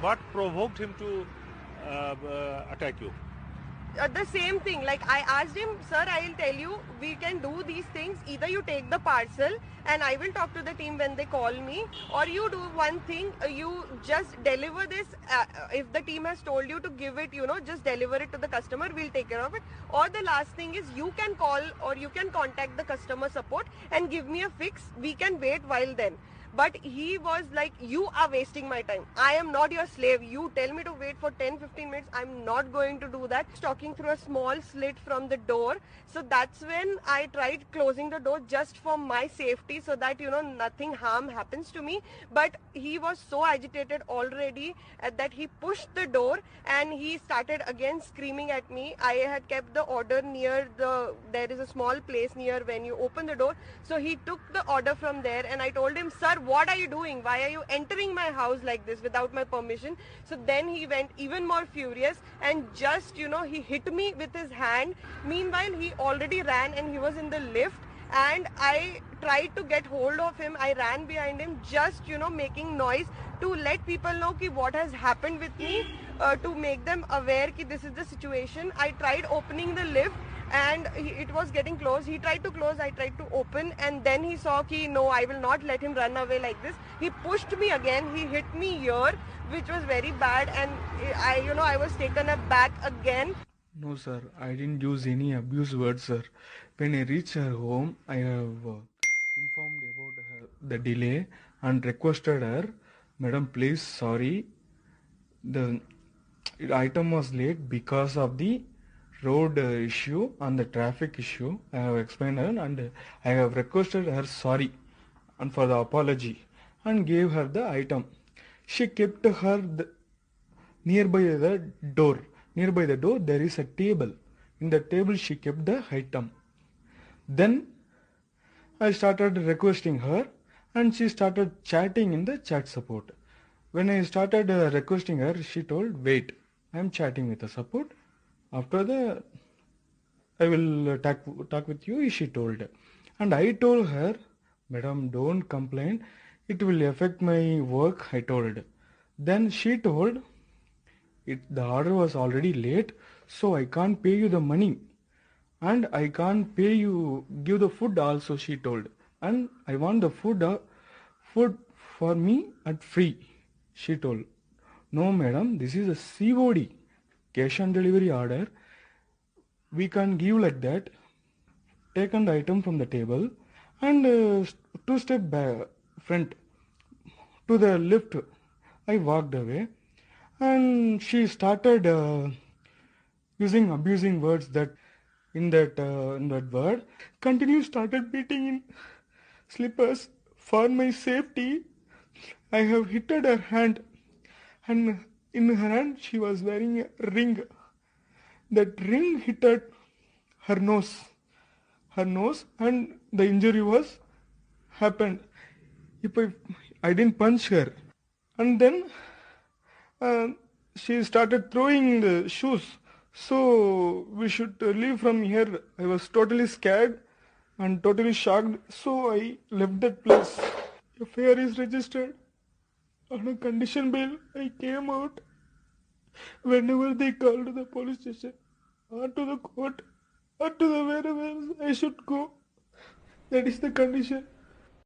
What provoked him to attack you? The same thing, like I asked him, sir, I'll tell you, we can do these things, either you take the parcel and I will talk to the team when they call me, or you do one thing, you just deliver this, if the team has told you to give it, just deliver it to the customer, we'll take care of it. Or the last thing is, you can call or you can contact the customer support and give me a fix, we can wait while then. But he was like, you are wasting my time, I am not your slave, you tell me to wait for 10-15 minutes, I'm not going to do that. Talking through a small slit from the door, so that's when I tried closing the door just for my safety, so that nothing harm happens to me. But he was so agitated already, that he pushed the door and he started again screaming at me. I had kept the order near there is a small place near when you open the door, so he took the order from there and I told him, sir, what are you doing, why are you entering my house like this without my permission? So then he went even more furious and just he hit me with his hand. Meanwhile, he already ran and he was in the lift, and I tried to get hold of him. I ran behind him, just making noise to let people know ki what has happened with me, to make them aware ki this is the situation. I tried opening the lift and it was getting closed. He tried to close, I tried to open, and then he saw ki no, I will not let him run away like this. He pushed me again, he hit me here, which was very bad, and I was taken aback again. No, sir, I didn't use any abuse words, sir. When I reached her home, I have informed about her, the delay and requested her, Madam, please, sorry, the item was late because of the road issue and the traffic issue. I have explained her and I have requested her sorry and for the apology and gave her the item. She kept her nearby the door. Nearby the door there is a table. In the table she kept the item. Then I started requesting her and she started chatting in the chat support. When I started requesting her, she told, wait, I am chatting with the support. After the, I will talk with you, she told. And I told her, Madam, don't complain. It will affect my work, I told. Then she told, the order was already late, so I can't pay you the money. And I can't pay you, give the food also, she told. And I want the food for me at free, she told. No, madam, this is a COD, cash on delivery order. We can't give like that. Taken the item from the table and two step back, front to the lift. I walked away and she started using abusing words that in that word. Continue started beating in slippers for my safety. I have hit her hand and in her hand she was wearing a ring. That ring hit her nose, and the injury was happened. If I didn't punch her, and then uh, she started throwing the shoes. So we should leave from here. I was totally scared and totally shocked. So I left that place. FIR is registered on a condition bail. I came out whenever they called to the police station or to the court or to the wherever I should go. That is the condition.